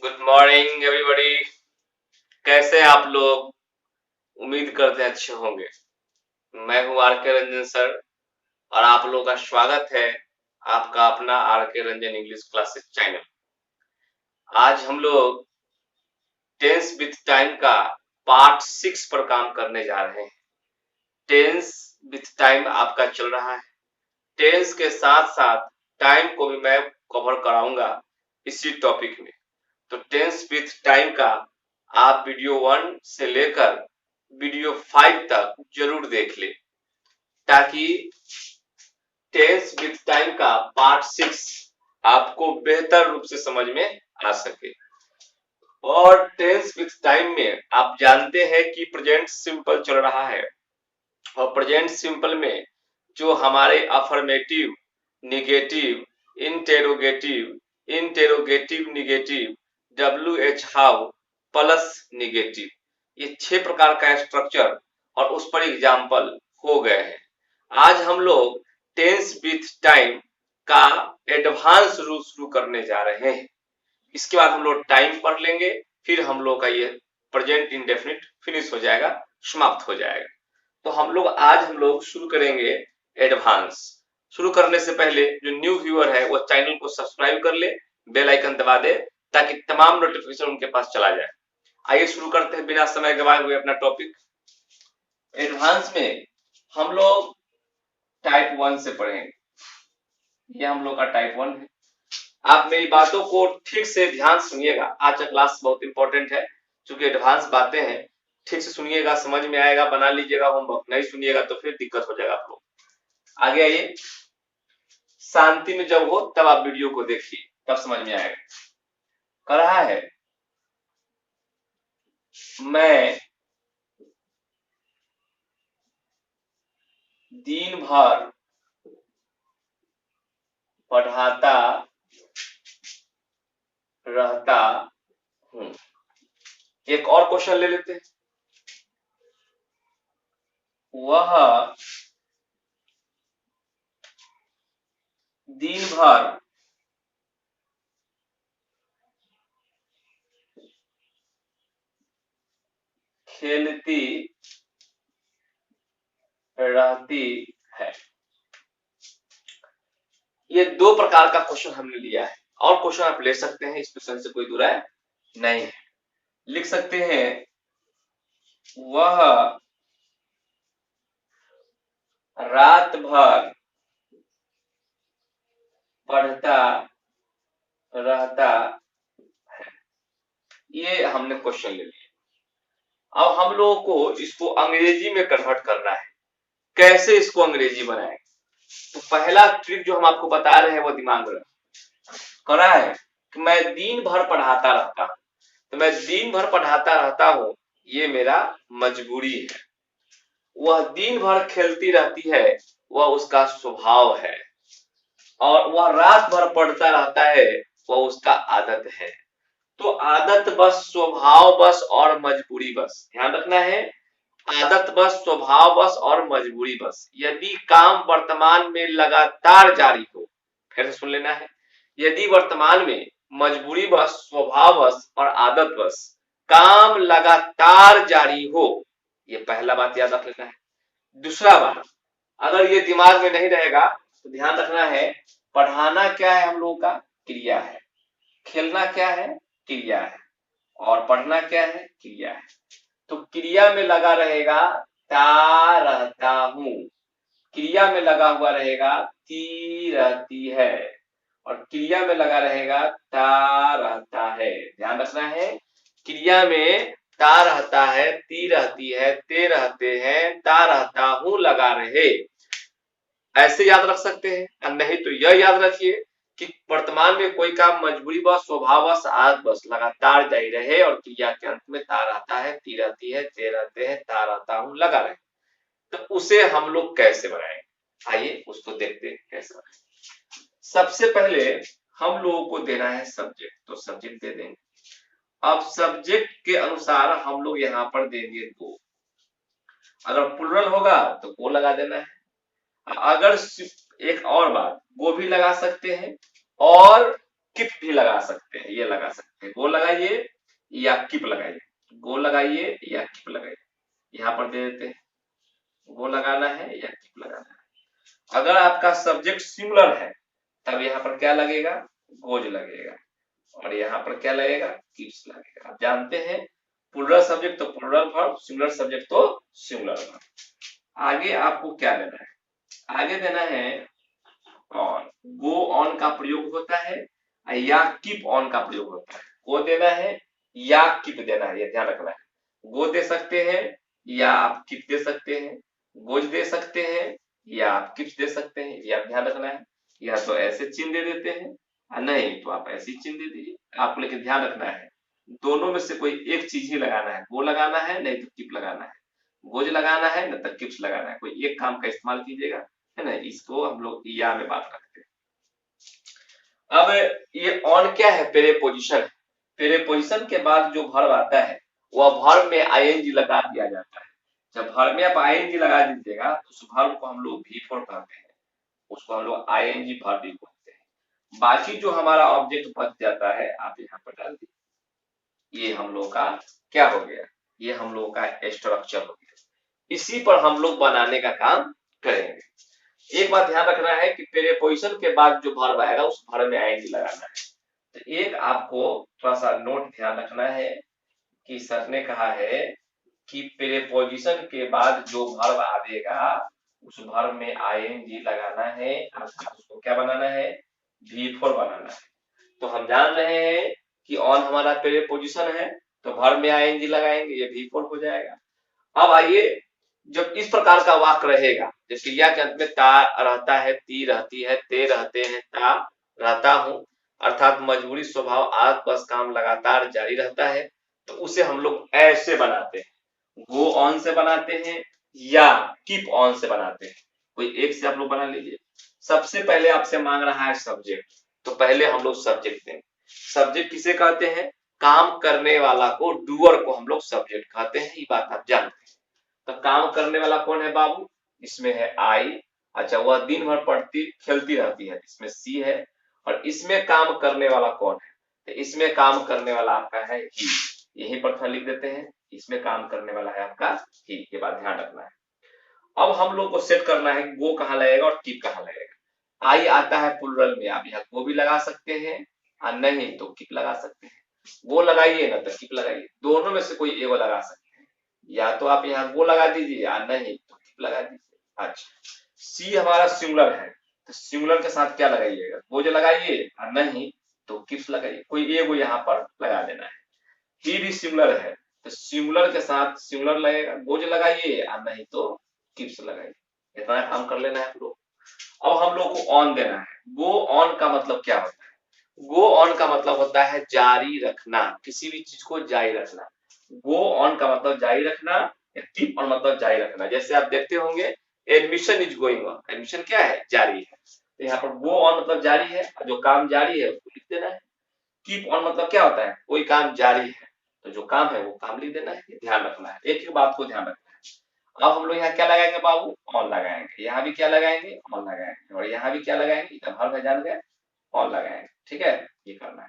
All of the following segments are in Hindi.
Good morning everybody. कैसे हैं आप लोग? उम्मीद करते हैं अच्छे होंगे। मैं हूं आर के रंजन सर और आप लोगों का स्वागत है आपका अपना आर के रंजन इंग्लिश क्लासेस चैनल। आज हम लोग टेंस विथ टाइम का पार्ट 6 पर काम करने जा रहे हैं। टेंस विथ टाइम आपका चल रहा है। टेंस के साथ साथ टाइम को भी मैं कवर कराऊंगा इसी टॉपिक में। तो टेंस विथ टाइम का आप वीडियो 1 से लेकर वीडियो 5 तक जरूर देख ले, ताकि टेंस विथ टाइम का पार्ट 6 आपको बेहतर रूप से समझ में आ सके। और टेंस विथ टाइम में आप जानते हैं कि प्रेजेंट सिंपल चल रहा है और प्रेजेंट सिंपल में जो हमारे affirmative, negative, interrogative, interrogative negative, WH how plus negative, ये 6 प्रकार का स्ट्रक्चर और उस पर एग्जाम्पल हो गए हैं। आज हम लोग टेंस विथ टाइम का एडवांस रूल शुरू करने जा रहे हैं। इसके बाद हम लोग टाइम पढ़ लेंगे, फिर हम लोग का ये प्रेजेंट इंडेफिनिट फिनिश हो जाएगा, समाप्त हो जाएगा। तो हम लोग शुरू करेंगे एडवांस। शुरू करने से पहले जो न्यू व्यूअर है वो चैनल को सब्सक्राइब कर ले, बेल आइकन दबा दे ताकि तमाम नोटिफिकेशन उनके पास चला जाए। आइए शुरू करते हैं बिना समय गवाए हुए अपना टॉपिक। एडवांस में हम लोग टाइप 1 से पढ़ेंगे। ये हम लोग का टाइप 1 है। आप मेरी बातों को ठीक से ध्यान सुनिएगा। आज का क्लास बहुत इंपॉर्टेंट है, क्योंकि एडवांस बातें हैं। ठीक से सुनिएगा, समझ में आएगा, बना लीजिएगा होमवर्क। नहीं सुनिएगा तो फिर दिक्कत हो जाएगा आप लोग। आगे आइए। शांति में जब हो तब आप वीडियो को देखिए, तब समझ में आएगा। कह रहा है मैं दिन भर पढ़ाता रहता हूं। एक और क्वेश्चन ले लेते हैं। वह दिन भर खेलती रहती है। ये 2 प्रकार का क्वेश्चन हमने लिया है और क्वेश्चन आप ले सकते हैं, इस क्वेश्चन से कोई दुराय नहीं है। लिख सकते हैं वह रात भर पढ़ता रहता है। ये हमने क्वेश्चन ले लिया। अब हम लोगों को इसको अंग्रेजी में कन्वर्ट करना है। कैसे इसको अंग्रेजी बनाएं? तो पहला ट्रिक जो हम आपको बता रहे हैं वो दिमाग में करा है कि मैं दिन भर पढ़ाता रहता हूं। तो मैं दिन भर पढ़ाता रहता हूं, ये मेरा मजबूरी है। वह दिन भर खेलती रहती है, वह उसका स्वभाव है। और वह रात भर पढ़ता रहता है, वह उसका आदत है। तो आदत बस, स्वभाव बस और मजबूरी बस, ध्यान रखना है। आदत बस, स्वभाव बस और मजबूरी बस। यदि काम वर्तमान में लगातार जारी हो, फिर से सुन लेना है। यदि वर्तमान में मजबूरी बस, स्वभाव बस और आदत बस काम लगातार जारी हो, ये पहला बात याद रख लेना है। दूसरा बात, अगर ये दिमाग में नहीं रहेगा तो ध्यान रखना है, पढ़ाना क्या है हम लोगों का? क्रिया है। खेलना क्या है? क्रिया है। और पढ़ना क्या है? क्रिया है। तो क्रिया में लगा रहेगा ता रहता हूं, क्रिया में लगा हुआ रहेगा ती रहती है, और क्रिया में लगा रहेगा ता रहता है। ध्यान रखना है, क्रिया में ता रहता है, ती रहती है, ते रहते हैं, ता रहता हूं लगा रहे, ऐसे याद रख सकते हैं। नहीं तो यह याद रखिए कि वर्तमान में कोई काम मजबूरी बस, स्वभाव बस, आदत बस लगातार जारी रहे और क्रिया के अंत में ता रहता है, ती रहती है, ते रहते हैं, ता रहता हूं लगा रहे। तो उसे हम लोग कैसे बनाएंगे? आइए उसको देखते हैं कैसे बनाएंगे। सबसे पहले हम लोगों को देना है सब्जेक्ट, तो सब्जेक्ट दे देंगे। अब सब्जेक्ट के अनुसार हम लोग यहाँ पर देंगे गो। अगर प्लुरल होगा तो गो लगा देना है। अगर एक और बात, गो भी लगा सकते हैं और कीप भी लगा सकते हैं, ये लगा सकते हैं, गो लगाइए या कीप लगाइए, गो लगाइए या कीप लगाइए, यहाँ पर दे देते हैं, गो लगाना है या कीप लगाना है। अगर आपका सब्जेक्ट सिंगुलर है तब यहाँ पर क्या लगेगा, गोज लगेगा, और यहाँ पर क्या लगेगा, कीप्स लगेगा। आप जानते हैं प्लूरल सब्जेक्ट तो प्लूरल वर्ब, सिंगुलर सब्जेक्ट तो सिंगुलर वर्ब। आगे आपको क्या देना है, आगे देना है ऑन। गो ऑन का प्रयोग होता है या कीप ऑन का प्रयोग होता है। गो देना है या कीप देना है, ये ध्यान रखना है। गो दे सकते हैं या आप कीप दे सकते हैं, गोज दे सकते हैं या आप कीप दे सकते हैं, ये आप ध्यान रखना है। या तो ऐसे चिन्ह दे देते हैं, नहीं तो आप ऐसी चिन्ह दे दीजिए। आपको लेकिन ध्यान रखना है दोनों में से कोई एक चीज ही लगाना है, गो लगाना है नहीं तो कीप लगाना है, गोज लगाना है नहीं तो कीप्स लगाना है, कोई एक काम का इस्तेमाल कीजिएगा, है ना। इसको हम लोग या में बात रखते हैं। अब ये ऑन क्या है, प्रीपोजिशन है। प्रीपोजिशन के बाद जो वर्ब आता है वह वर्ब में आईएनजी लगा दिया जाता है। जब वर्ब में आप आईएनजी लगा दीजिएगा तो उस वर्ब को हम लोग V4 कहते हैं, उसको हम लोग आईएनजी वर्ब भी बोलते हैं। बाकी जो हमारा ऑब्जेक्ट बच जाता है आप यहाँ पर डाल दीजिए, ये हम लोग का क्या हो गया, ये हम लोग का स्ट्रक्चर हो गया। इसी पर हम लोग बनाने का काम करेंगे। एक बात ध्यान रखना है कि प्रीपोजिशन के बाद जो वर्ब आएगा उस वर्ब में आईएनजी लगाना है। तो एक आपको थोड़ा सा नोट ध्यान रखना है कि सर ने कहा है कि प्रीपोजिशन के बाद जो वर्ब आएगा उस वर्ब में आईएनजी लगाना है, अर्थात उसको क्या बनाना है, V4 बनाना है। तो हम जान रहे हैं कि ऑन हमारा प्रीपोजिशन है तो वर्ब में आईएनजी लगाएंगे, ये V4 हो जाएगा। अब आइए, जब इस प्रकार का वाक्य रहेगा, जैसे या के अंत में ता रहता है, ती रहती है, ते रहते हैं, ता रहता हूं, अर्थात मजबूरी स्वभाव आज बस काम लगातार जारी रहता है, तो उसे हम लोग ऐसे बनाते हैं, गो ऑन से बनाते हैं या कीप ऑन से बनाते हैं। कोई एक से आप लोग बना लीजिए। सबसे पहले आपसे मांग रहा है सब्जेक्ट, तो पहले हम लोग सब्जेक्ट देंगे। सब्जेक्ट किसे कहते हैं, काम करने वाला को, डूअर को हम लोग सब्जेक्ट कहते हैं, ये बात आप जानते हैं। तो काम करने वाला कौन है बाबू, इसमें है आई। अच्छा, वह दिन भर पढ़ती खेलती रहती है, इसमें सी है। और इसमें काम करने वाला कौन है, तो इसमें काम करने वाला आपका है ही, यही पर लिख देते हैं, इसमें काम करने वाला है आपका ही, ये बात ध्यान रखना है। अब हम लोग को सेट करना है गो कहाँ लगेगा और कीप कहाँ लगेगा। आई आता है प्लुरल में, आप यहाँ गो भी लगा सकते हैं और नहीं तो कीप लगा सकते हैं। गो लगाइए ना तो कीप लगाइए, दोनों में से कोई एगो लगा सकते हैं। या तो आप यहाँ गो लगा दीजिए या नहीं तो कीप लगा दीजिए। अच्छा, सी हमारा सिंगुलर है तो सिंगुलर के साथ क्या लगाइएगा, गो जो लगाइए और नहीं तो कीप्स लगाइए, कोई एगो यहाँ पर लगा देना है। ही भी सिंगुलर है तो सिंगुलर के साथ सिंगुलर लगेगा, गो जो लगाइए और नहीं तो कीप्स लगाइए। इतना काम कर लेना है आप लोग। अब हम लोग को ऑन देना है। गो ऑन का मतलब क्या होता है, गो ऑन का मतलब होता है जारी रखना, किसी भी चीज को जारी रखना। गो ऑन का मतलब जारी रखना, कीप ऑन मतलब जारी रखना। जैसे आप देखते होंगे admission is going on, admission क्या है, जारी है। तो यहाँ पर गो ऑन मतलब जारी है, जो काम जारी है उसको लिख देना है। कीप ऑन मतलब क्या होता है, कोई काम जारी है तो जो काम है वो काम लिख देना है, ध्यान रखना है, एक ही बात को ध्यान रखना है। अब हम लोग यहाँ क्या लगाएंगे बाबू, ऑन लगाएंगे, यहाँ भी क्या लगाएंगे, ऑन लगाएंगे, और यहाँ भी क्या लगाएंगे, जब हर में जान गए ऑन लगाएंगे। ठीक है, ये करना है।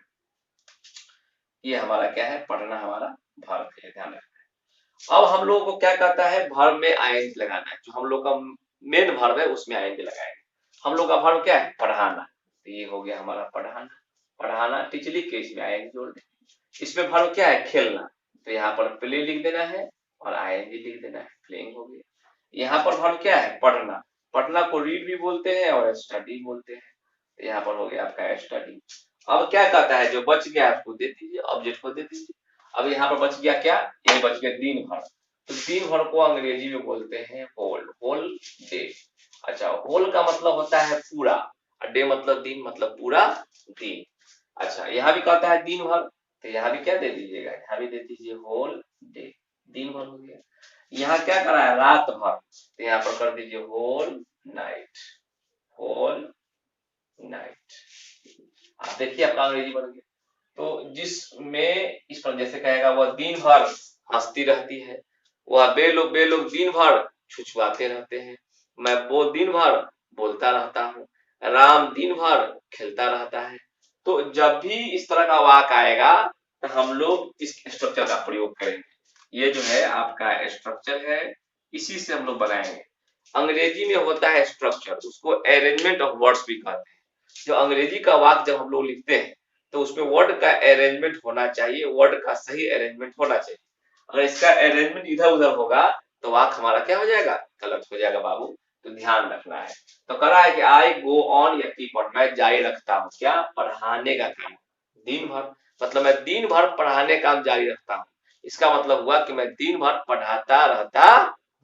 ये हमारा क्या है, पढ़ना हमारा वर्ब है, ध्यान रखना है। अब हम लोगों को क्या कहता है, वर्ब में आईएनजी लगाना है। जो हम लोग का मेन वर्ब है उसमें आईएनजी लगाएंगे। हम लोग का वर्ब क्या है, पढ़ाना, तो ये हो गया हमारा पढ़ाना। पढ़ाना टीचर लिख के इसमें आईएनजी जोड़ दें। इसमें वर्ब क्या है, खेलना, तो यहाँ पर प्ले लिख देना है और आईएनजी लिख देना है, प्लेइंग हो गया। यहाँ पर वर्ब क्या है, पढ़ना, पढ़ना को रीड भी बोलते हैं और स्टडी बोलते हैं, तो यहाँ पर हो गया आपका स्टडी। अब क्या कहता है, जो बच गया उसको दे दीजिए, ऑब्जेक्ट को दे दीजिए। अब यहाँ पर बच गया क्या, ये बच गया दिन भर, तो दिन भर को अंग्रेजी में बोलते हैं होल, होल डे। अच्छा, होल का मतलब होता है पूरा, और डे मतलब दिन, मतलब पूरा दिन। अच्छा, यहाँ भी कहता है दिन भर, तो यहाँ भी क्या दे दीजिएगा, यहाँ भी दे दीजिए होल डे, दिन भर हो गया। यहाँ क्या करा है, रात भर, तो यहाँ पर कर दीजिए होल नाइट, होल नाइट। आप देखिए आपका अंग्रेजी बन गया। तो जिसमें इस पर जैसे कहेगा, वह दिन भर हंसती रहती है, वह बे लोग दिन भर छुछुआते रहते हैं, मैं वो दिन भर बोलता रहता हूँ, राम दिन भर खेलता रहता है, तो जब भी इस तरह का वाक आएगा तो हम लोग इस स्ट्रक्चर का प्रयोग करेंगे। ये जो है आपका स्ट्रक्चर है, इसी से हम लोग बनाएंगे। अंग्रेजी में होता है स्ट्रक्चर, उसको अरेंजमेंट ऑफ वर्ड्स भी कहते हैं। जो अंग्रेजी का वाक्य जब हम लोग लिखते हैं तो उसमें वर्ड का अरेंजमेंट होना चाहिए, वर्ड का सही अरेंजमेंट होना चाहिए। अगर इसका अरेंजमेंट इधर उधर होगा तो वाक्य हमारा क्या हो जाएगा, गलत हो जाएगा बाबू। तो ध्यान रखना है। तो कह रहा है कि आई गो ऑन या कीप ऑन, मैं जारी रखता हूँ क्या, पढ़ाने का काम दिन भर, मतलब मैं दिन भर पढ़ाने का काम जारी रखता हूँ। इसका मतलब हुआ कि मैं दिन भर पढ़ाता रहता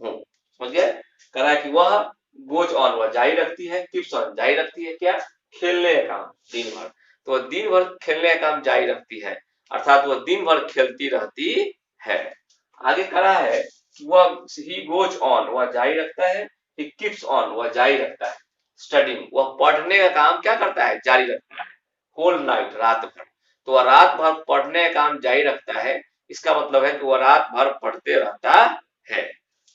हूँ। समझ गए। कह रहा है कि वह गोज ऑन, वह जारी रखती है, कीप्स ऑन जारी रखती है क्या, खेलने का काम दिन भर। तो वह दिन भर खेलने का काम जारी रखती है, अर्थात वह दिन भर खेलती रहती है। आगे कह रहा है कि वह ही गोज ऑन, वह जारी रखता है, ही कीप्स ऑन, वह जारी रखता है, स्टडिंग, वह पढ़ने का काम क्या करता है, जारी रखता है, होल नाइट, रात भर। तो वह रात भर पढ़ने का काम जारी रखता है, इसका मतलब है कि वह रात भर पढ़ते रहता है।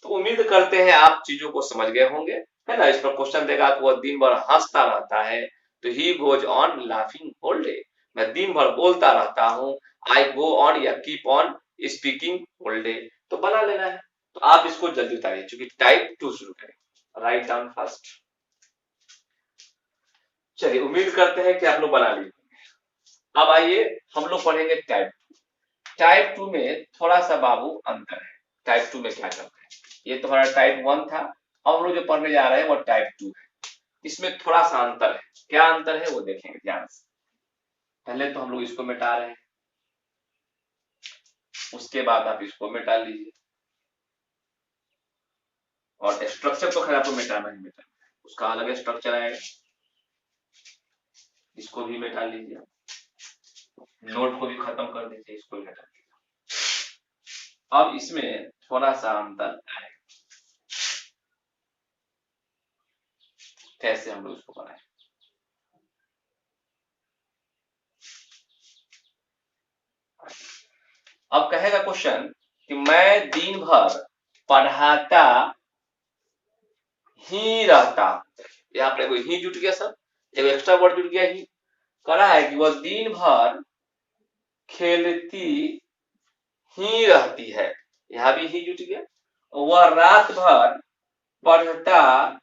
तो उम्मीद करते हैं आप चीजों को समझ गए होंगे, है ना। इस पर क्वेश्चन देगा कि वह दिन भर हंसता रहता है, तो he goes on laughing whole day, मैं दिन भर बोलता रहता हूँ, आई गो ऑन या keep on speaking whole day. तो बना लेना है। तो आप इसको जल्दी उतारिए, चूंकि टाइप 2 शुरू करें। Write down fast. चलिए, उम्मीद करते हैं कि आप लोग बना लिए। अब आइए हम लोग पढ़ेंगे टाइप 2। टाइप 2 में थोड़ा सा बाबू अंतर है। टाइप 2 में क्या करते हैं, ये तो हमारा टाइप 1 था, अब हम लोग जो पढ़ने जा रहे हैं वो टाइप 2 है। इसमें थोड़ा सा अंतर है। क्या अंतर है वो देखेंगे ध्यान से। पहले तो हम लोग इसको मिटा रहे हैं, उसके बाद आप इसको मिटा लीजिए, और स्ट्रक्चर तो खैर आपको मिटाना ही मिटाना है, उसका अलग स्ट्रक्चर आएगा। इसको भी मिटा लीजिए, नोट को भी खत्म कर दीजिए, इसको भी हटा दीजिए। अब इसमें थोड़ा सा अंतर आएगा। कैसे हम लोग इसको बनाए, अब कहेगा क्वेश्चन कि मैं दिन भर पढ़ाता ही रहता, यहाँ पर कोई ही जुट गया सर, एक एक्स्ट्रा वर्ड जुट गया ही। कह रहा है कि वह दिन भर खेलती ही रहती है, यहाँ भी ही जुट गया। वह रात भर पढ़ता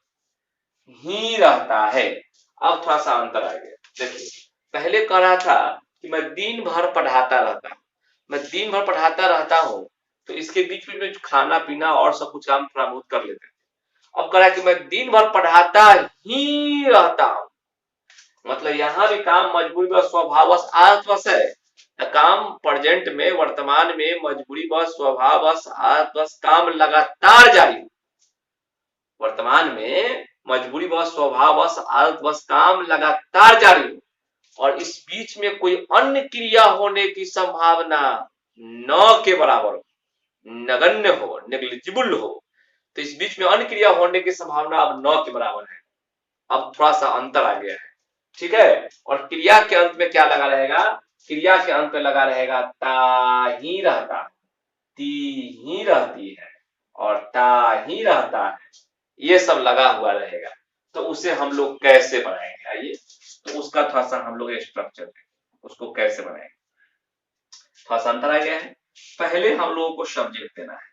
ही रहता है। अब थोड़ा सा अंतर आ गया। देखिए, पहले कह रहा था कि मैं दिन भर पढ़ाता रहता हूँ, मैं दिन भर पढ़ाता रहता हूँ, तो इसके बीच में खाना पीना और सब कुछ काम थोड़ा बहुत कर लेते हैं। अब कह रहा है कि मैं दिन भर पढ़ाता ही रहता हूँ, मतलब यहाँ भी काम मजबूरी व स्वभावश आत्वश है। काम प्रेजेंट में, वर्तमान में मजबूरी व स्वभावश आत्वश काम लगातार जारी, वर्तमान में मजबूरी व स्वभावश आदतवश काम लगातार जारी हो, और इस बीच में कोई अन्य क्रिया होने की संभावना न के बराबर हो, नगण्य हो, नेग्लिजिबल हो। तो इस बीच में अन्य क्रिया होने की संभावना अब न के बराबर है। अब थोड़ा सा अंतर आ गया है, ठीक है। और क्रिया के अंत में क्या लगा रहेगा, क्रिया के अंत में लगा रहेगा ता ही रहता, ती ही रहती है, और ता ही रहता है, ये सब लगा हुआ रहेगा। तो उसे हम लोग कैसे बनाएंगे, आइए। तो उसका थोड़ा सा हम लोग स्ट्रक्चर है, उसको कैसे बनाएंगे, थोड़ा सा अंतर आ गया है। पहले हम लोगों को सब्जेक्ट देना है,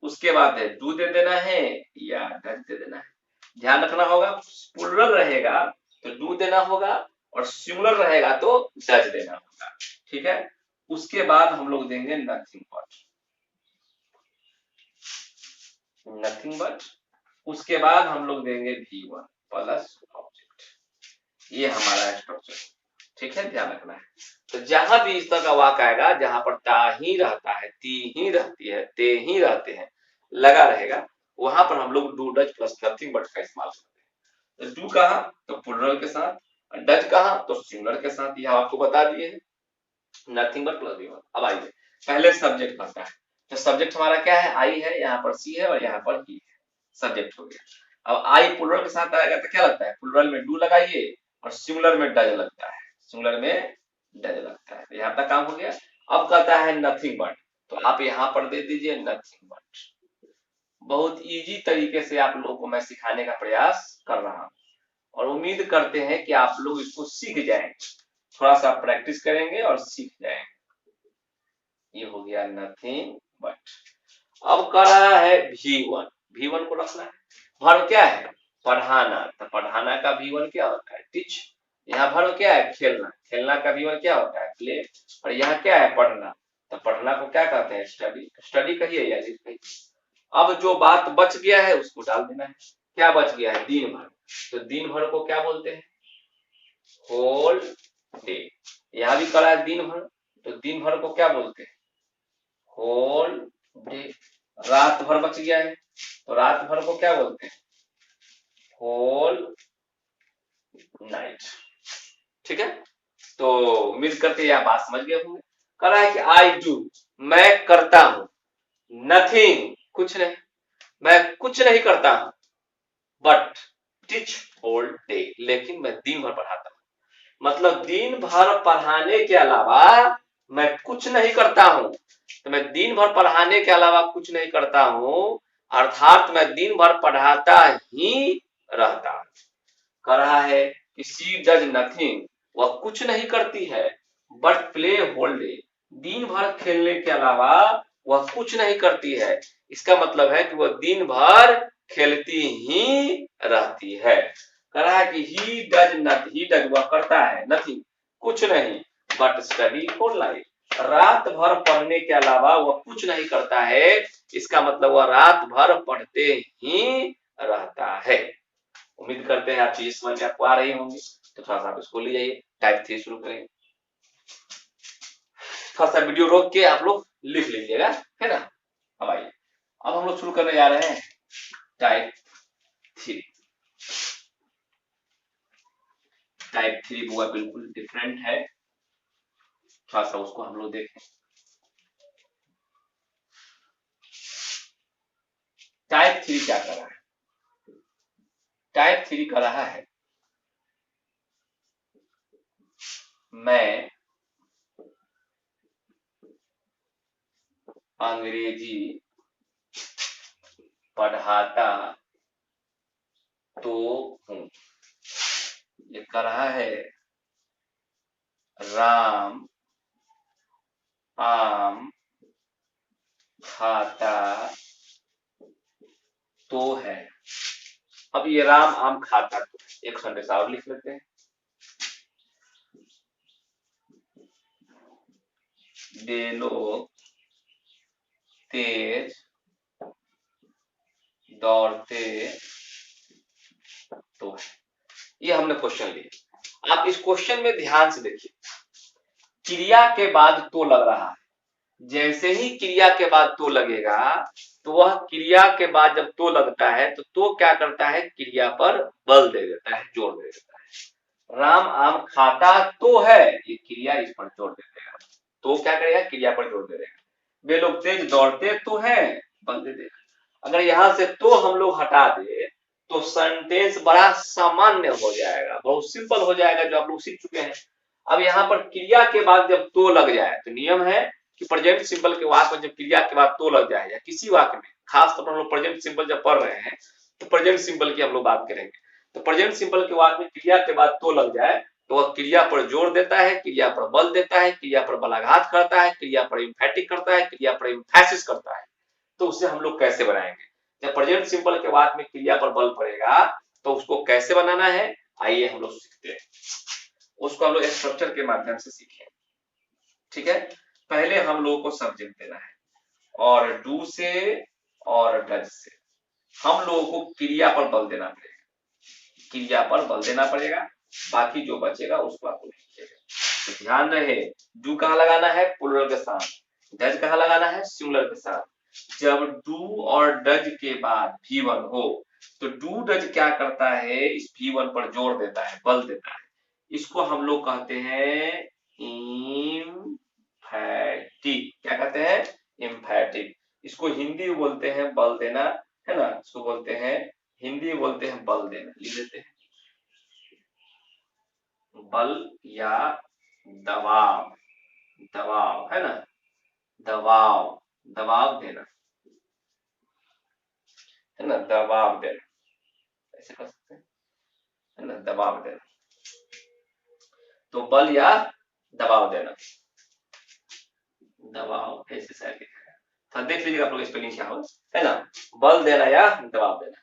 उसके बाद डू दे देना है या डज दे देना है। ध्यान रखना होगा, प्लुरल रहेगा तो डू देना होगा, और सिंगुलर रहेगा तो डज देना होगा, ठीक है। उसके बाद हम लोग देंगे नथिंग बट, नथिंग बट। उसके बाद हम लोग देंगे V1 प्लस ऑब्जेक्ट, ये हमारा स्ट्रक्चर, ठीक है, ध्यान रखना है। तो जहां भी इस तरह का वाक्य आएगा, जहां पर ता ही रहता है, ती ही रहती है, ते ही रहते हैं लगा रहेगा, वहां पर हम लोग do does plus nothing but का इस्तेमाल करते हैं। तो डू कहा तो प्लुरल के साथ, डज कहा तो सिंगुलर के साथ, यह आपको बता दिए हैं, नथिंग बट प्लस V1। अब आइए, पहले सब्जेक्ट करता है। तो सब्जेक्ट हमारा क्या है, आई है, यहाँ पर सी है और यहाँ पर ही है, सब्जेक्ट हो गया। अब आई प्लुरल के साथ आएगा तो क्या लगता है, प्लुरल में डू लगाइए और सिंगुलर में डज लगता है, सिंगुलर में डज लगता है। यहाँ तक काम हो गया। अब कहता है नथिंग बट, तो आप यहाँ पर दे दीजिए नथिंग बट। बहुत इजी तरीके से आप लोगों को मैं सिखाने का प्रयास कर रहा हूँ, और उम्मीद करते हैं कि आप लोग इसको सीख जाएंगे। थोड़ा सा प्रैक्टिस करेंगे और सीख जाएंगे। ये हो गया नथिंग बट। अब कर रहा है V1। V1 को रखना है। वर्ब क्या है? पढ़ाना। तो पढ़ाना का V1 क्या होता है? टीच। यहाँ वर्ब क्या है? खेलना। खेलना का V1 क्या होता है? प्ले। और यहाँ क्या है? पढ़ना। तो पढ़ना को क्या कहते हैं? स्टडी। स्टडी कहिए या लिख कहिए। अब जो बात बच गया है उसको डाल देना है। क्या बच गया है? दिन भर। तो दिन भर को क्या बोलते हैं? Whole day. यहाँ भी करा है दिन भर, तो दिन भर को क्या बोलते हैं? Whole day. रात भर बच गया है, तो रात भर को क्या बोलते हैं? Whole night. ठीक है, तो उम्मीद करते हैं आप बात समझ गए होंगे। कह रहा है कि आई डू, मैं करता हूं। नथिंग, कुछ नहीं, मैं कुछ नहीं करता हूं। बट टीच होल डे, लेकिन मैं दिन भर पढ़ाता हूं। मतलब दिन भर पढ़ाने के अलावा मैं कुछ नहीं करता हूं। तो मैं दिन भर पढ़ाने के अलावा कुछ नहीं करता हूं, अर्थात मैं दिन भर पढ़ाता ही रहता हूं। कह रहा है कि शी डज नथिंग, वह कुछ नहीं करती है। बट प्ले होल डे, दिन भर खेलने के अलावा वह कुछ नहीं करती है। इसका मतलब है कि वह दिन भर खेलती ही रहती है। कह रहा है कि ही डज नथ, ही डज वह करता है, नथिंग कुछ नहीं, बट स्टडी होल नाइट, रात भर पढ़ने के अलावा वह कुछ नहीं करता है। इसका मतलब वह रात भर पढ़ते ही रहता है। उम्मीद करते हैं आप चीजें समझ में आपको आ रही होंगी। तो थोड़ा सा आप इसको ले जाइए, टाइप 3 शुरू करेंगे। थोड़ा सा वीडियो रोक के आप लोग लिख लीजिएगा, है ना। अब आइए, अब हम लोग शुरू करने जा रहे हैं टाइप 3। टाइप 3 हुआ बिल्कुल डिफरेंट है, थोड़ा सा उसको हम लोग देखें। टाइप 3 क्या कर रहा है? टाइप 3 कर रहा है मैं अंग्रेजी पढ़ाता तो हूं। ये कर रहा है राम आम खाता तो है। अब ये राम आम खाता तो, एक सेंटेंस और लिख लेते हैं। वे लोग तेज दौड़ते तो है। ये हमने क्वेश्चन लिया। आप इस क्वेश्चन में ध्यान से देखिए, क्रिया के बाद तो लग रहा है। जैसे ही क्रिया के बाद तो लगेगा, तो वह क्रिया के बाद जब तो लगता है तो क्या करता है? क्रिया पर बल दे देता है, जोर दे देता है। राम आम खाता तो है, ये क्रिया इस पर जोर दे देगा। तो क्या करेगा? क्रिया पर जोर दे देगा। वे लोग तेज दौड़ते तो है, बल दे देगा। अगर यहां से तो हम लोग हटा दे तो सेंटेंस बड़ा सामान्य हो जाएगा, बहुत सिंपल हो जाएगा, जो आप लोग सीख चुके हैं। अब यहाँ पर क्रिया के बाद जब तो लग जाए, तो नियम है कि प्रेजेंट सिंपल के वाक्य में जब क्रिया के बाद तो लग जाए, या किसी वाक्य में, खास तौर पर हम लोग प्रेजेंट सिंपल जब पढ़ रहे हैं तो प्रेजेंट सिंपल की हम लोग बात करेंगे। तो प्रेजेंट सिंपल के वाक्य में क्रिया के बाद तो लग जाए, तो वह क्रिया पर जोर देता है, क्रिया पर बल देता है, क्रिया पर बलाघात करता है, क्रिया पर इम्फेटिक करता है, क्रिया पर इम्फेसिस करता है। तो उसे हम लोग कैसे बनाएंगे? जब प्रेजेंट सिंपल के वाक्य में क्रिया पर बल पड़ेगा तो उसको कैसे बनाना है, आइए हम लोग सीखते हैं। उसको हम लोग स्ट्रक्चर के माध्यम से सीखें। ठीक है, पहले हम लोगों को सब्जेक्ट देना है, और डू से और डज से हम लोगों को क्रिया पर बल देना पड़ेगा। क्रिया पर बल देना पड़ेगा, बाकी जो बचेगा उसको आपको लिखिएगा। तो ध्यान रहे, डू कहाँ लगाना है? प्लूरल के साथ। डज कहाँ लगाना है? सिंगुलर के साथ। जब डू और डज के बाद V1 हो, तो डू डज क्या करता है? इस V1 पर जोर देता है, बल देता है। इसको हम लोग कहते हैं इम्फैटिक। क्या कहते हैं? इम्फैटिक। इसको हिंदी में बोलते हैं बल देना, है ना। इसको बोलते हैं, हिंदी में बोलते हैं बल देना। लिख देते हैं बल या दबाव। दबाव, है ना, दबाव, दबाव देना, है ना, दबाव देना, ऐसे कर सकते हैं, है ना, दबाव देना। तो बल या दबाव देना, दबाव ऐसे शायद लिखा है, हाँ देख लीजिएगा आप लोग स्पेलिंग क्या हो, है ना, बल देना या दबाव देना।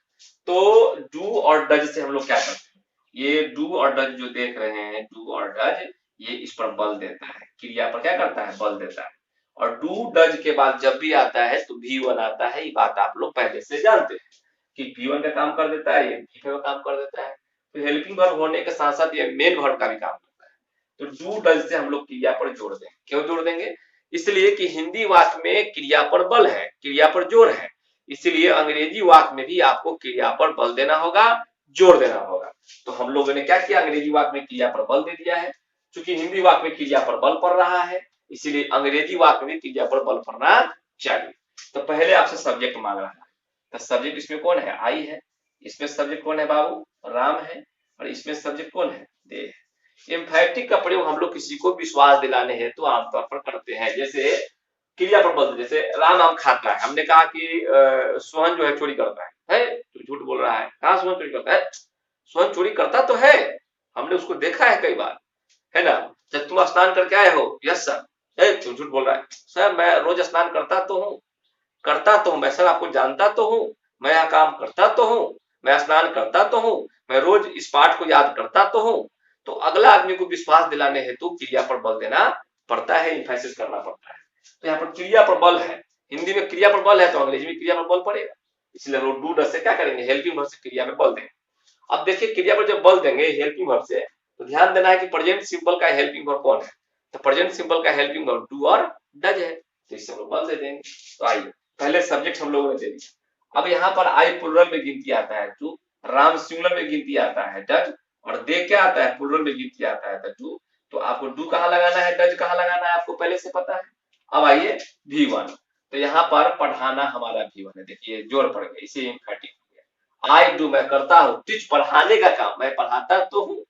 तो डू और डज से हम लोग क्या करते हैं, ये डू और डज जो देख रहे हैं, डू और डज, ये इस पर बल देता है, क्रिया पर क्या करता है, बल देता है। और डू डज के बाद जब भी आता है तो V1 आता है, ये बात आप लोग पहले से जानते हैं कि V1 का काम कर देता है, ये V2 का काम कर देता है। तो हेल्पिंग वर्ब होने के साथ साथ ये मेन वर्ब का भी काम करता है। तो डू डज से हम लोग क्रिया पर जोड़ देंगे, क्यों जोड़ देंगे, इसलिए कि हिंदी वाक्य में क्रिया पर बल है, क्रिया पर जोर है, इसलिए अंग्रेजी वाक्य में भी आपको क्रिया पर बल देना होगा, जोर देना होगा। तो हम लोगों ने क्या किया, अंग्रेजी वाक्य में क्रिया पर बल दे दिया है, क्योंकि हिंदी वाक्य में क्रिया पर बल पड़ रहा है, इसीलिए अंग्रेजी वाक्य में क्रिया पर बल पड़ना चाहिए। तो पहले आपसे सब्जेक्ट मांग रहा है, तो सब्जेक्ट इसमें कौन है, आई है, इसमें सब्जेक्ट कौन है बाबू, राम है, और इसमें सब्जेक्ट कौन है, दे है। एम्फैटिक का प्रयोग हम लोग किसी को विश्वास दिलाने हेतु आमतौर पर करते हैं, जैसे क्रिया पर बल, जैसे राम आम खाता है, हमने कहा कि सोहन जो है चोरी करता है, तो झूठ बोल रहा है, कहा सोहन चोरी करता है, सोहन चोरी करता तो है, हमने उसको देखा है कई बार, है ना। जब तुम स्नान करके आए हो, यस सर, तुम झूठ बोल रहा है, सर मैं रोज स्नान करता तो हूँ, करता तो हूँ मैं सर, आपको जानता तो हूँ, मैं यह काम करता तो हूँ, मैं स्नान करता तो हूँ, मैं रोज इस पाठ को याद करता तो हूँ। तो अगला आदमी को विश्वास दिलाने हेतु क्रिया पर बल देना पड़ता है, इम्फेसिस करना पड़ता है। तो यहाँ पर क्रिया पर बल है, हिंदी में क्रिया पर बल है तो अंग्रेजी में क्रिया पर बल पड़ेगा, इसलिए हम लोग डू से क्या करेंगे, हेल्पिंग वर्ब से क्रिया में बल देंगे। अब देखिए क्रिया पर जब बल देंगे हेल्पिंग वर्ब से, तो ध्यान देना है कि प्रेजेंट सिंपल का हेल्पिंग वर्ब कौन है, तो प्रेजेंट सिंपल का हेल्पिंग वर्ब डू और डज है, तो इससे हम लोग बल दे देंगे। तो आइए पहले सब्जेक्ट हम लोगों ने दे दिया, अब यहाँ पर आई प्लुरल में गिनती आता है टू, राम सिंगुलर में गिनती आता है डज, और दे क्या आता है, प्लुरल में गिनती आता है टू। तो आपको डू कहाँ लगाना है, डज कहाँ लगाना है, आपको पहले से पता है। अब आइए V1, तो यहाँ पर पढ़ाना हमारा V1 है, देखिए जोड़ पड़ गया, इसे एम्फैटिक हो गया। आई डू मैं करता हूँ, टीच पढ़ाने का काम, मैं पढ़ाता तो हूँ,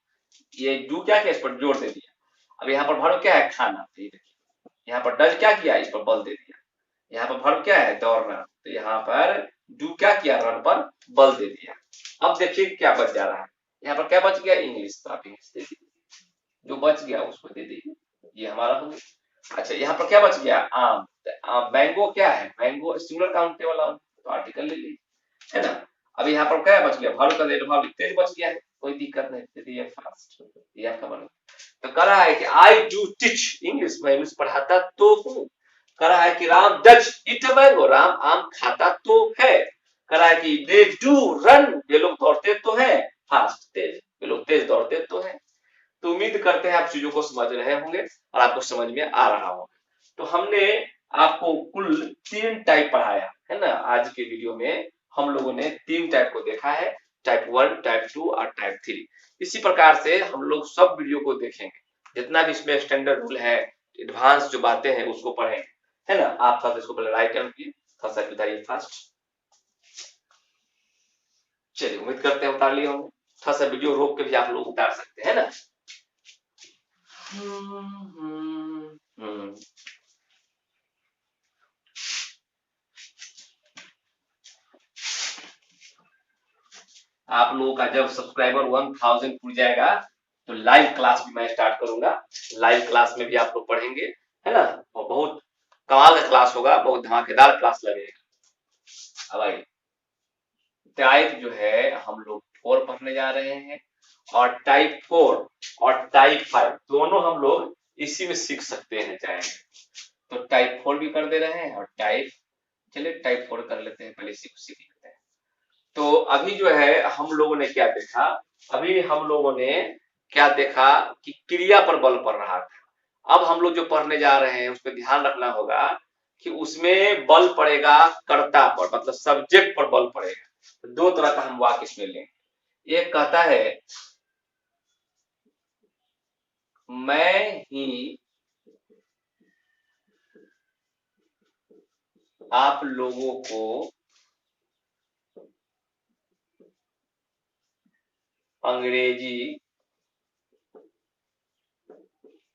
ये डू क्या किया, इस पर जोड़ दे दिया। अब यहाँ पर भर्ब क्या है, खाना, तो ये देखिए यहाँ पर डज क्या किया, इस पर बल दे दिया। यहाँ पर भर्ब क्या है, दौड़ना, तो यहाँ पर डू क्या किया, रन पर बल दे दिया। अब देखिए क्या बच जा रहा है, यहाँ पर क्या बच गया, इंग्लिश, तो आप इंग्लिश दे दीजिए, जो बच गया उसको दे दीजिए, ये हमारा हो गया। अच्छा यहाँ पर क्या बच गया, आम, मैंगो क्या है, मैंगो सिंगुलर काउंटेबल वाला, तो आर्टिकल ले लीजिए, है ना। अब यहाँ पर क्या बच गया, भर्ब का डेट वर्ब तेज बच गया है, कोई दिक्कत नहीं, चलिए फास्ट, ये आपका बन गया। तो कह रहा है कि आई डू टीच इंग्लिश, मैं इंग्लिश पढ़ाता तो हूँ। कह रहा है कि Ram does eat mango, Ram आम खाता तो है। कह रहा है कि दे डू रन, ये लोग दौड़ते तो हैं फास्ट, तेज, ये लोग तेज दौड़ते तो हैं। तो उम्मीद करते हैं आप चीजों को समझ रहे होंगे और आपको समझ में आ रहा होगा। तो हमने आपको कुल 3 टाइप पढ़ाया है ना, आज के वीडियो में हम लोगों ने 3 टाइप को देखा है, टाइप 1, टाइप 2 और टाइप 3। इसी प्रकार से हम लोग सब वीडियो को देखेंगे, जितना भी इसमें स्टैंडर्ड रूल है, एडवांस जो बातें हैं उसको पढ़ेंगे, है ना। आप सब इसको पहले राइट हैंड की थोड़ा सा बताइए फास्ट, चलिए उम्मीद करते हैं उतार लिए होंगे, थोड़ा सा वीडियो रोक के भी आप लोग उतार सकते हैं ना। आप लोगों का जब सब्सक्राइबर 1000 पूर जाएगा तो लाइव क्लास भी मैं स्टार्ट करूंगा, लाइव क्लास में भी आप लोग पढ़ेंगे, है ना, और बहुत कमाल का क्लास होगा, बहुत धमाकेदार क्लास लगेगा। अब आइए टाइप जो है हम लोग 4 पढ़ने जा रहे हैं, और टाइप 4 और टाइप 5 दोनों हम लोग इसी में सीख सकते हैं चाहेंगे। तो टाइप 4 भी कर दे रहे हैं और टाइप, चलिए टाइप 4 कर लेते हैं, पहले सीख लेते हैं। तो अभी जो है हम लोगों ने क्या देखा, अभी हम लोगों ने क्या देखा कि क्रिया पर बल पड़ रहा था। अब हम लोग जो पढ़ने जा रहे हैं उस पर ध्यान रखना होगा कि उसमें बल पड़ेगा कर्ता पर, मतलब सब्जेक्ट पर बल पड़ेगा। तो 2 तरह का हम वाक्य इसमें लेंगे, एक कहता है मैं ही आप लोगों को अंग्रेजी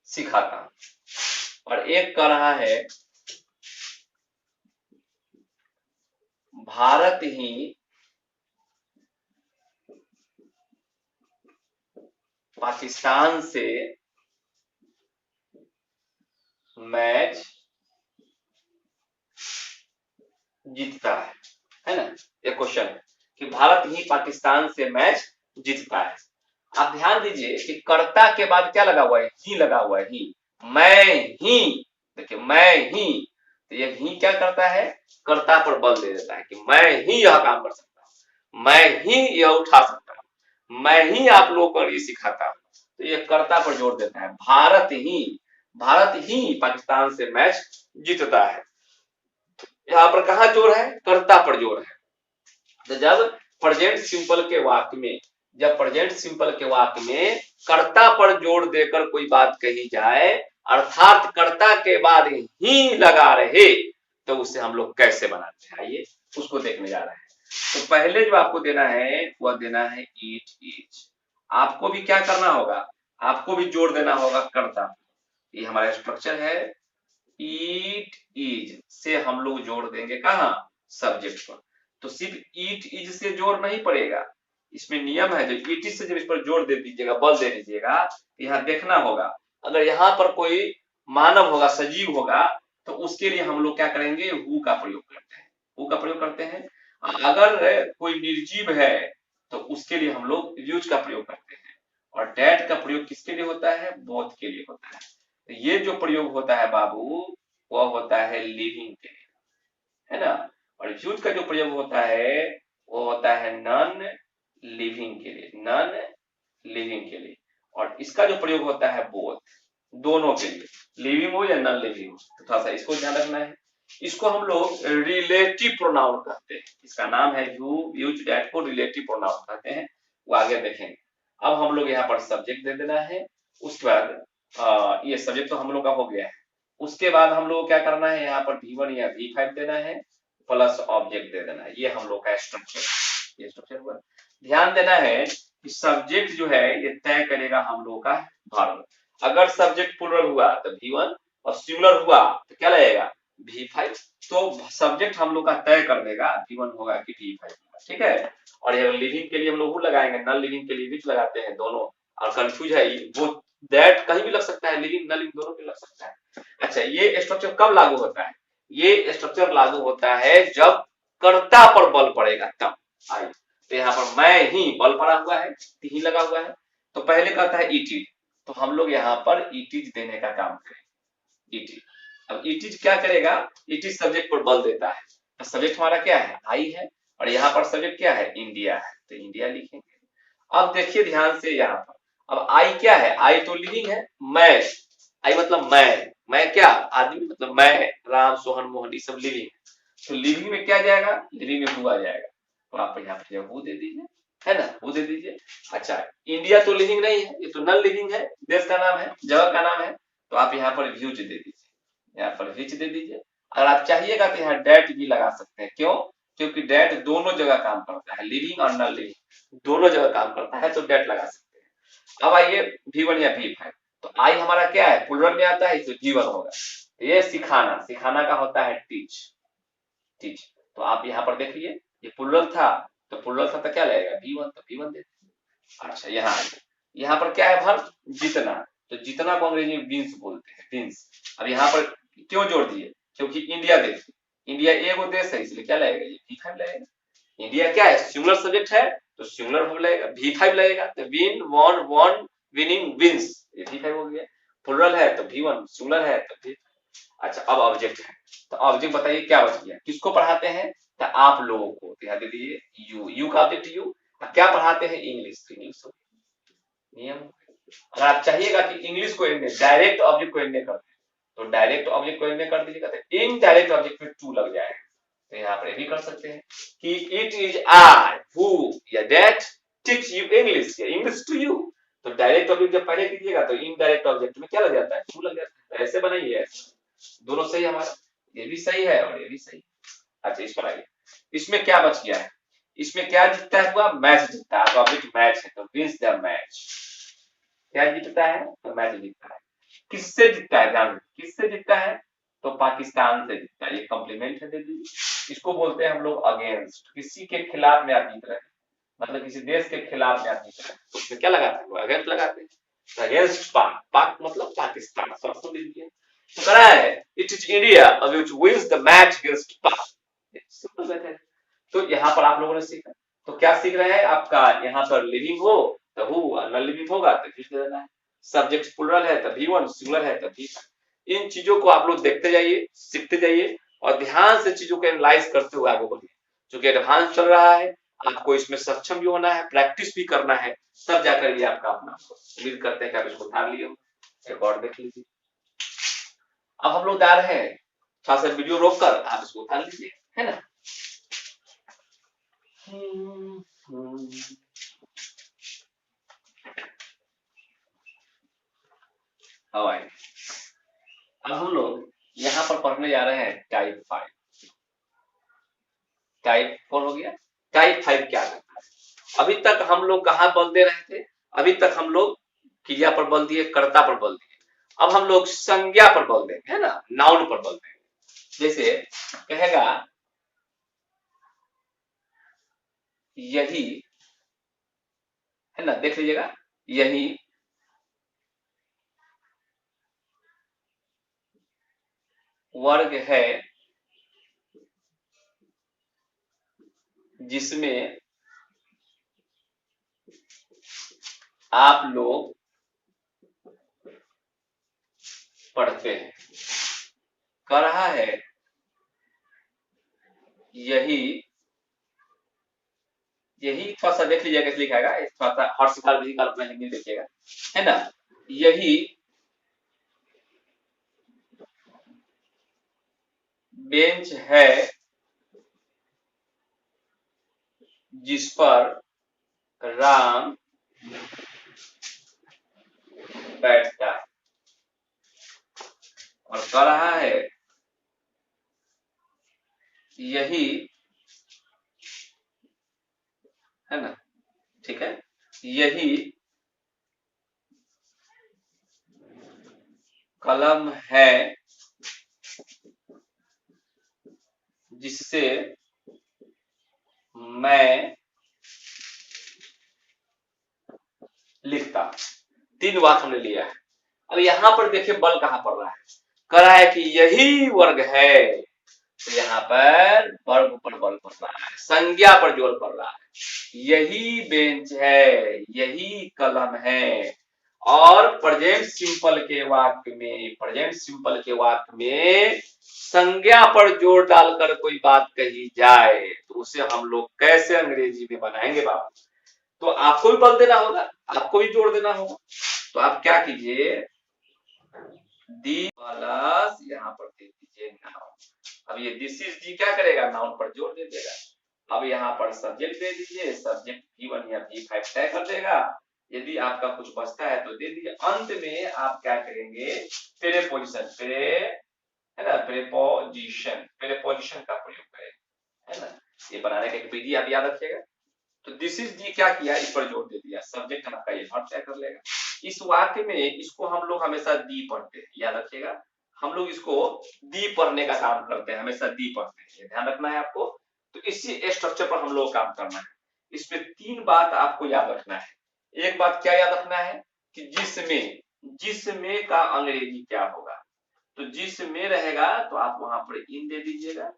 सिखाता हूं, और एक कह रहा है भारत ही पाकिस्तान से मैच जीतता है ना। ये क्वेश्चन है कि भारत ही पाकिस्तान से मैच जीतता है। आप ध्यान दीजिए कि कर्ता के बाद क्या लगा हुआ है, ही लगा हुआ है, ही। मैं ही, देखिए मैं ही, तो ये ही क्या करता है, कर्ता पर बल दे देता है कि मैं ही यह काम कर सकता हूं, मैं ही यह उठा सकता हूं, मैं ही आप लोगों को ये सिखाता हूं। तो ये कर्ता पर जोर देता है। भारत ही पाकिस्तान से मैच जीतता है। यहाँ पर कहा जोर है, कर्ता पर जोर है। तो जब प्रेजेंट सिंपल के वाक्य में, जब प्रेजेंट सिंपल के वाक्य में कर्ता पर जोर देकर कोई बात कही जाए, अर्थात कर्ता के बाद ही लगा रहे, तो उसे हम लोग कैसे बनाते हैं, आइए उसको देखने जा रहे हैं। तो पहले जो आपको देना है वह देना है इट इज। आपको भी क्या करना होगा, आपको भी जोर देना होगा कर्ता। ये हमारा स्ट्रक्चर है, इट इज से हम लोग जोड़ देंगे कहा, सब्जेक्ट पर। तो सिर्फ इट इज से जोड़ नहीं पड़ेगा, इसमें नियम है, जो इट इज से जब इस पर जोड़ दे दीजिएगा, बल दे दीजिएगा, यहाँ देखना होगा अगर यहाँ पर कोई मानव होगा, सजीव होगा, तो उसके लिए हम लोग क्या करेंगे, हु का प्रयोग करते हैं, हु का प्रयोग करते हैं। अगर कोई निर्जीव है तो उसके लिए हम लोग यूज का प्रयोग करते हैं। और डेट का प्रयोग किसके लिए होता है, बोथ के लिए होता है। तो ये जो प्रयोग होता है बाबू, वह होता है लिविंग के लिए, है ना। और यूज का जो प्रयोग होता है वो होता है नॉन लिविंग के लिए, नॉन लिविंग के लिए। और इसका जो प्रयोग होता है बोथ, दोनों के लिए, लिविंग हो या नॉन लिविंग हो। तो थोड़ा सा इसको ध्यान रखना है। इसको हम लोग रिलेटिव प्रोनाउन कहते हैं। इसका नाम है यूज डेट को रिलेटिव प्रोनाउन कहते हैं, वो आगे देखेंगे। अब हम लोग यहाँ पर सब्जेक्ट दे देना है। उसके बाद ये सब्जेक्ट तो हम लोग का हो गया है। उसके बाद हम लोग क्या करना है, यहाँ पर V1 या V5 देना है, प्लस ऑब्जेक्ट दे देना है। ये हम लोग का स्ट्रक्चर, ये स्ट्रक्चर हुआ। ध्यान देना है कि सब्जेक्ट जो है ये तय करेगा हम लोग का वर्ब। अगर सब्जेक्ट प्लूरल हुआ तो V1, और सिंगुलर हुआ तो क्या लगेगा, V5। तो सब्जेक्ट हम लोग का तय कर देगा V1 होगा कि V5 होगा, ठीक है। और ये लिविंग के लिए हम लोग लगाएंगे, नॉन लिविंग के लिए भी लगाते हैं दोनों। और कंफ्यूज है वो, दैट कहीं भी लग सकता है, लिविंग नॉन लिविंग दोनों पे लग सकता है। अच्छा, ये स्ट्रक्चर कब लागू होता है, ये स्ट्रक्चर लागू होता है जब कर्ता पर बल पड़ेगा तब। आइए, तो यहाँ पर मैं ही बल पड़ा हुआ है, ही लगा हुआ है, तो पहले कहता है इट इज, तो हम लोग यहाँ पर इट इज देने का काम करें, इट इज। अब इट इज क्या करेगा, इट इज सब्जेक्ट पर बल देता है। तो सब्जेक्ट हमारा क्या है, आई है, और यहाँ पर सब्जेक्ट क्या है, इंडिया है, तो इंडिया लिखेंगे। अब देखिए ध्यान से यहाँ पर, अब आई क्या है, आई तो लिविंग है, मैं, आई मतलब मैं क्या, आदमी मतलब मैं, राम, सोहन, मोहन, ये सब लिविंग है। तो लिविंग में क्या जाएगा, लिविंग में हु आ जाएगा। तो आप यहाँ पे हु दे दीजिए, है ना, हु दे दीजिए। अच्छा, इंडिया तो लिविंग नहीं है, ये तो नॉन लिविंग है, देश का नाम है, जगह का नाम है, तो आप यहाँ पर व्यूज दे दीजिए, यहाँ पर विच दे दीजिए। अगर आप चाहिएगा तो यहाँ डेट भी लगा सकते हैं, क्यों, क्योंकि डेट दोनों जगह काम करता है, लिविंग और नॉन लिविंग दोनों जगह काम करता है, तो डेट लगा सकते हैं। अब आइए V1 या V5, तो आई हमारा क्या है, प्लूरल में आता है, तो V1 होगा। ये सिखाना, सिखाना का होता है टीच, टीच। तो आप यहाँ पर देखिए, ये प्लूरल था, तो प्लूरल था तो क्या लगेगा, V1, तो V1 दे दीजिए। अच्छा, यहाँ पर क्या है वर्ब, जितना, तो जितना को अंग्रेजी में विंस बोलते हैं, विंस। अब यहाँ पर क्यों जोड़ दिए, क्योंकि इंडिया देखिए, इंडिया एगो देश है, इसलिए क्या लगेगा, ये V5 लगेगा। इंडिया क्या है, सिंगुलर सब्जेक्ट है, तो सिंगुलर वर्ब लगेगा, V5 लगेगा, तो win, won, won, winning, wins, ये V5 हो गया। प्लूरल है तो V1, सिंगुलर है तो V5। अच्छा, अब ऑब्जेक्ट है, तो ऑब्जेक्ट बताइए क्या बच गया, किसको पढ़ाते हैं, तो आप लोगों को, ध्यान दे दीजिए, यू का ऑब्जेक्ट यू। क्या पढ़ाते हैं, इंग्लिश, इंग्लिश नियम। अगर आप चाहिएगा कि इंग्लिश को डायरेक्ट ऑब्जेक्ट को एंड कर, तो डायरेक्ट ऑब्जेक्ट को एंड कर दीजिएगा, तो इनडायरेक्ट ऑब्जेक्ट में टू लग जाएगा। तो यहाँ पर भी कर सकते हैं कि इट इज आई हु या दैट टीच यू इंग्लिश, या इंग्लिश टू यू। तो डायरेक्ट ऑब्जेक्ट जब पहले कीजिएगा तो इनडायरेक्ट ऑब्जेक्ट में क्या लग जाता है, टू लग जाता है। तो ऐसे बनाइए, दोनों सही हमारा, ये भी सही है और ये भी सही। अच्छा, इस पर आइए, इसमें क्या बच गया है, इसमें क्या जीतता है, हुआ मैच जीतता है, तो ऑब्जेक्ट मैच है, तो विंस द मैच, क्या जीतता है, तो मैच जीतता है। किससे जीतता है, ध्यान, किससे जीतता है, तो पाकिस्तान से जीतता है। ये कॉम्प्लीमेंट है, दे दीजिए। इसको बोलते हैं हम लोग अगेंस्ट, किसी के खिलाफ में आप जीत रहे हैं, मतलब किसी देश के खिलाफ में आप जीत रहे हैं, तो उसमें क्या लगाते हैं, अगेंस्ट लगाते हैं। अगेंस्ट पाक, पाक मतलब पाकिस्तान, सब सुन लीजिए। तो करा है it is India which wins the match against Pak. Simple math है। तो यहाँ पर आप लोगों ने सीखा। तो क्या सीख रहे हैं आपका, यहाँ पर लिविंग हो तो हु, नॉन लिविंग होगा तो फिर देना है। सब्जेक्ट प्लुरल है तो V1, सिंगुलर है तो V2। इन चीजों को आप लोग देखते जाइए, सीखते जाइए और ध्यान से चीजों को एनालाइज करते हुए आगे बढ़िए। क्योंकि एडवांस चल रहा है, आपको इसमें सक्षम भी होना है, प्रैक्टिस भी करना है, तब जाकर ये आपका अपना। उम्मीद करते हैं कि आप इसको उतार लिए हो। एक और देख लीजिए। अब हम लोग जा रहे हैं, थोड़ा सा वीडियो रोक कर आप इसको उतार लीजिए, है ना। अब आए, अब हम लोग यहाँ पर पढ़ने जा रहे हैं टाइप 5। टाइप 4 हो गया। टाइप 5 क्या करता है? अभी तक हम लोग कहाँ बल दे रहे थे? अभी तक हम लोग क्रिया पर बल दिए, कर्ता पर बल दिए। अब हम लोग संज्ञा पर बल देंगे, है ना, नाउन पर बल देंगे। जैसे कहेगा यही, है ना, देख लीजिएगा, यही वर्ग है जिसमें आप लोग पढ़ते हैं। कह रहा है यही, यही थोड़ा सा देख लीजिएगा कैसे लिखा है, थोड़ा सा हर्ष काल विधि काल अपना हिंदी देखिएगा, है ना। यही बेंच है जिस पर राम बैठता है। और कह रहा है यही, है ना, ठीक है, यही कलम है जिससे मैं लिखता। 3 वाक्य हमने लिया है। अब यहाँ पर देखिए बल कहाँ पड़ रहा है। कह रहा है कि यही वर्ग है, तो यहाँ पर वर्ग पर बल पड़ रहा है, संज्ञा पर जोर पड़ रहा है। यही बेंच है, यही कलम है। और प्रेजेंट सिंपल के वाक्य में, प्रेजेंट सिंपल के वाक्य में संज्ञा पर जोर डालकर कोई बात कही जाए तो उसे हम लोग कैसे अंग्रेजी में बनाएंगे बाबू? तो आपको भी बल देना होगा, आपको भी जोर देना होगा। तो आप क्या कीजिए, दी प्लस यहाँ पर दे दीजिए नाउन। अब ये दिस इज दी क्या करेगा, नाउन पर जोर दे देगा। अब यहाँ पर सब्जेक्ट दे दीजिए, सब्जेक्ट V1 या V5 तय कर देगा। यदि आपका कुछ बचता है तो दे दीजिए। अंत में आप क्या करेंगे, प्रेपोजिशन, है ना, प्रेपोजिशन का प्रयोग करेंगे, है ना। ये बनाने का एक विधि आप याद रखिएगा। तो दिस इज दी क्या किया, इस पर जोर दे दिया, सब्जेक्ट आपका ये वर्ब तय कर लेगा। इस वाक्य में इसको हम लोग हमेशा दी पढ़ते हैं, याद रखिएगा। हम लोग इसको दी पढ़ने का काम करते हैं, हमेशा दी पढ़ते हैं, ये ध्यान रखना है आपको। तो इसी स्ट्रक्चर पर हम लोग काम करना है। इसमें 3 बात आपको याद रखना है। एक बात क्या याद रखना है कि जिसमें, जिसमें का अंग्रेजी क्या होगा। तो जिसमें रहेगा तो आप वहां पर इन दे दीजिएगा।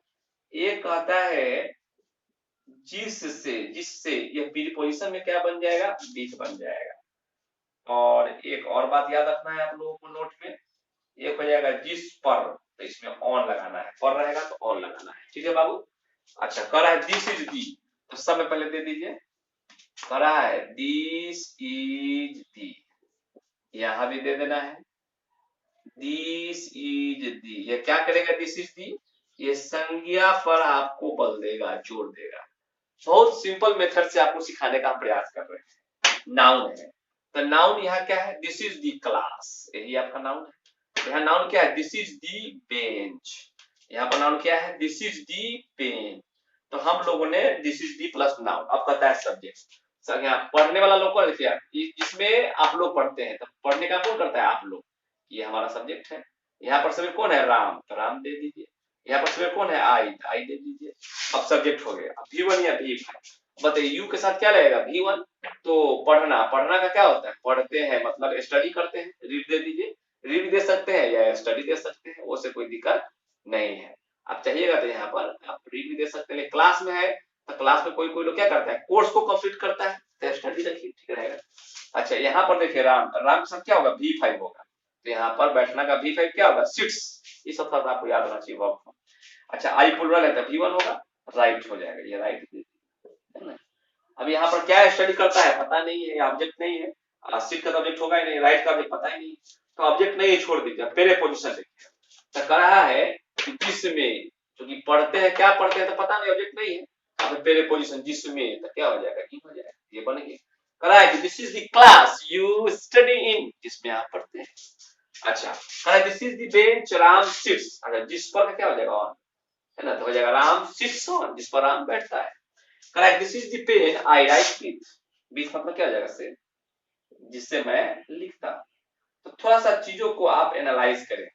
एक कहता है जिससे, जिससे, यह प्रीपोजिशन में क्या बन जाएगा, बीच बन जाएगा। और एक और बात याद रखना है आप लोगों को नोट में, एक हो जाएगा जिस पर, तो इसमें ऑन लगाना है, पर रहेगा तो ऑन लगाना है, ठीक है बाबू। अच्छा, कह रहा है दिस इज दी, तो सब में पहले दे दीजिए। कह रहा है दिस इज दी, यहां भी दे देना है दिस इज दी। ये क्या करेगा, दिस इज दी, ये संज्ञा पर आपको बल देगा, जोर देगा। बहुत सिंपल मेथड से आपको सिखाने का हम प्रयास कर रहे हैं। नाउन है, तो नाउन यहाँ क्या है, दिस इज दी क्लास, यही आपका नाउन है। यहाँ नाउन क्या है, दिस इज दी बेंच। यहाँ पर नाउन क्या है, दिस इज दी पेन। तो हम लोगों ने this is the plus noun. अब कहता है सब्जेक्ट। सर यहाँ पढ़ने वाला लोग कौन है, इसमें आप लोग पढ़ते हैं, तो पढ़ने का कौन करता है, आप लोग। ये हमारा सब्जेक्ट है। यहाँ पर सब्जेक्ट कौन है, राम, तो राम दे दीजिए। यहाँ पर सब्जेक्ट कौन है, आई, तो आई दे दीजिए। अब सब्जेक्ट हो गया। अब V1 या V5 बताइए, यू के साथ क्या लगेगा, V1। तो पढ़ना, पढ़ना का क्या होता है, पढ़ते हैं मतलब स्टडी करते हैं, रीड दे दीजिए। रीड दे सकते हैं या स्टडी दे सकते हैं, वो से कोई दिक्कत नहीं है। आप चाहिएगा तो यहाँ पर आप रीड भी दे सकते हैं। क्लास में है तो क्लास में कोई कोई लोग क्या करता है, कोर्स को कंप्लीट करता है, तो स्टडी रखिए, ठीक रहेगा। अच्छा यहाँ पर देखिए राम राम के साथ क्या होगा, V5 होगा, तो यहाँ पर बैठना का V5 क्या होगा, सिट्स। ये सब थोड़ा आपको याद रखना चाहिए वर्ब फॉर्म। अच्छा आई प्लुरल है तो V1 होगा, राइट हो जाएगा, ये राइट है ना। अब यहाँ पर क्या स्टडी करता है पता नहीं है, ऑब्जेक्ट नहीं है, सिट का तो ऑब्जेक्ट होगा ही नहीं, राइट का भी पता ही नहीं, तो ऑब्जेक्ट नहीं छोड़ दीजिए, पहले पोजीशन देखिए। तो कह रहा है कि जिसमें, क्योंकि पढ़ते हैं, क्या पढ़ते हैं तो पता नहीं, ऑब्जेक्ट नहीं है, अब पहले पोजीशन जिसमें, तो क्या हो जाएगा, इन हो जाएगा, ये बन गया। कह रहा है कि this is the class you study in, जिसमें आप पढ़ते हैं। अच्छा कह रहा है this is the bench Ram sits, अगर जिस पर क्या हो जाएगा ऑन, है ना, तो हो जाएगा राम सिट्स ऑन, जिस पर राम बैठता है। Correct, this is the pen I write with, with मतलब क्या हो जाएगा, से, जिससे मैं लिखता। तो थोड़ा सा चीजों को आप एनालाइज करें,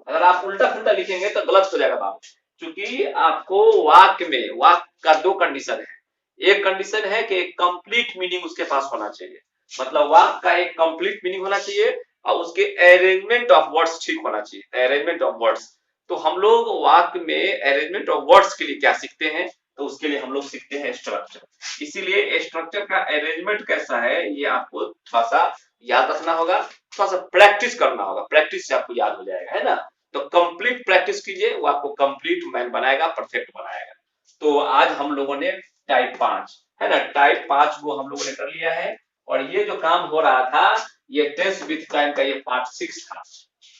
अगर आप उल्टा पुल्टा लिखेंगे तो गलत हो जाएगा बात, क्योंकि आपको वाक्य में, वाक्य का दो कंडीशन है। एक कंडीशन है कि एक कंप्लीट मीनिंग उसके पास होना चाहिए, मतलब वाक्य का एक कंप्लीट मीनिंग होना चाहिए, और उसके अरेंजमेंट ऑफ वर्ड्स ठीक होना चाहिए, अरेंजमेंट ऑफ वर्ड्स। तो हम लोग वाक्य में अरेंजमेंट ऑफ वर्ड्स के लिए क्या सीखते हैं, तो उसके लिए हम लोग सीखते हैं स्ट्रक्चर। इसीलिए स्ट्रक्चर का अरेंजमेंट कैसा है ये आपको थोड़ा सा याद रखना होगा, थोड़ा सा प्रैक्टिस करना होगा, प्रैक्टिस से आपको याद हो जाएगा, है ना। तो कंप्लीट प्रैक्टिस कीजिए, वो आपको कंप्लीट मैन बनाएगा, परफेक्ट बनाएगा। तो आज हम लोगों ने टाइप 5, है ना, टाइप 5 को हम लोगों ने कर लिया है। और ये जो काम हो रहा था, ये टेंस विथ टाइम का ये पार्ट 6 था।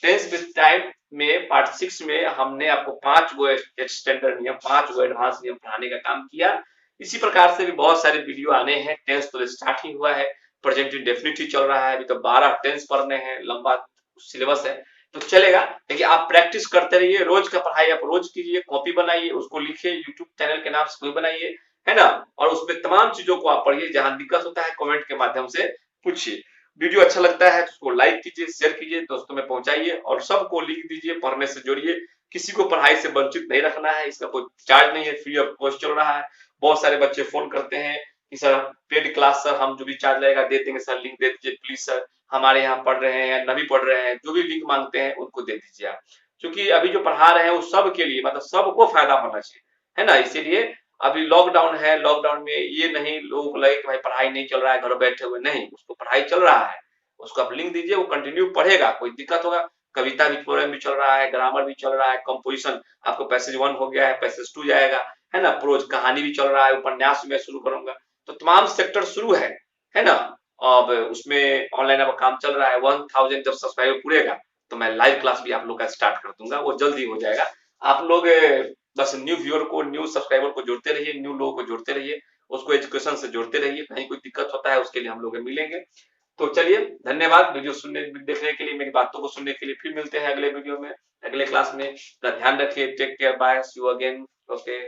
टेंस विथ टाइम में पार्ट 6 में हमने आपको 5 गो स्टैंडर्ड नियम, 5 गो एडवांस नियम पढ़ाने का काम किया। इसी प्रकार से भी बहुत सारे वीडियो आने हैं। टेंस तो स्टार्ट ही हुआ है, प्रेजेंट इंडेफिनिट चल रहा है, अभी तो 12 टेंस पढ़ने हैं, लंबा सिलेबस है, तो चलेगा। लेकिन आप प्रैक्टिस करते रहिए, रोज का पढ़ाई आप रोज कीजिए, कॉपी बनाइए, उसको लिखिए, यूट्यूब चैनल के नाम से कोई बनाइए, है ना। और उसमें तमाम चीजों को आप पढ़िए, जहां दिक्कत होता है कमेंट के माध्यम से पूछिए। वीडियो अच्छा लगता है तो उसको लाइक कीजिए, शेयर कीजिए, दोस्तों में पहुंचाइए, और सबको लिंक दीजिए, पढ़ने से जोड़िए। किसी को पढ़ाई से वंचित नहीं रखना है, इसका कोई चार्ज नहीं है, फ्री ऑफ कॉस्ट चल रहा है। बहुत सारे बच्चे फोन करते हैं कि सर पेड क्लास, सर हम जो भी चार्ज लगेगा दे देंगे, सर लिंक दे दीजिए प्लीज सर, हमारे यहाँ पढ़ रहे हैं या नहीं पढ़ रहे हैं, जो भी लिंक मांगते हैं उनको दे दीजिए आप। क्योंकि अभी जो पढ़ा रहे हैं वो सब के लिए, मतलब सबको फायदा होना चाहिए, है ना। इसीलिए अभी लॉकडाउन है, लॉकडाउन में ये नहीं लोगों को लगे कि भाई पढ़ाई नहीं चल रहा है, घर बैठे हुए, नहीं, उसको पढ़ाई चल रहा है, उसको आप लिंक दीजिए, वो कंटिन्यू पढ़ेगा, कोई दिक्कत होगा। कविता भी पोएम भी चल रहा है, ग्रामर भी चल रहा है, कंपोजिशन आपको पैसेज 1 हो गया है, पैसेज 2 जाएगा, है ना, प्रोज कहानी भी चल रहा है, उपन्यास में शुरू करूंगा, तो तमाम सेक्टर शुरू है ना। अब उसमें ऑनलाइन अब काम चल रहा है। 1000 जब सब्सक्राइबर पूरेगा तो मैं लाइव क्लास भी आप लोग का स्टार्ट कर दूंगा, वो जल्दी हो जाएगा। आप लोग बस न्यू व्यूअर को, न्यू सब्सक्राइबर को जोड़ते रहिए, न्यू लोगों को जोड़ते रहिए, उसको एजुकेशन से जोड़ते रहिए, कहीं कोई दिक्कत होता है उसके लिए हम लोग मिलेंगे। तो चलिए धन्यवाद वीडियो सुनने देखने के लिए, मेरी बातों को सुनने के लिए। फिर मिलते हैं अगले वीडियो में, अगले क्लास में। ध्यान रखिए, take care, bye, see you again, okay.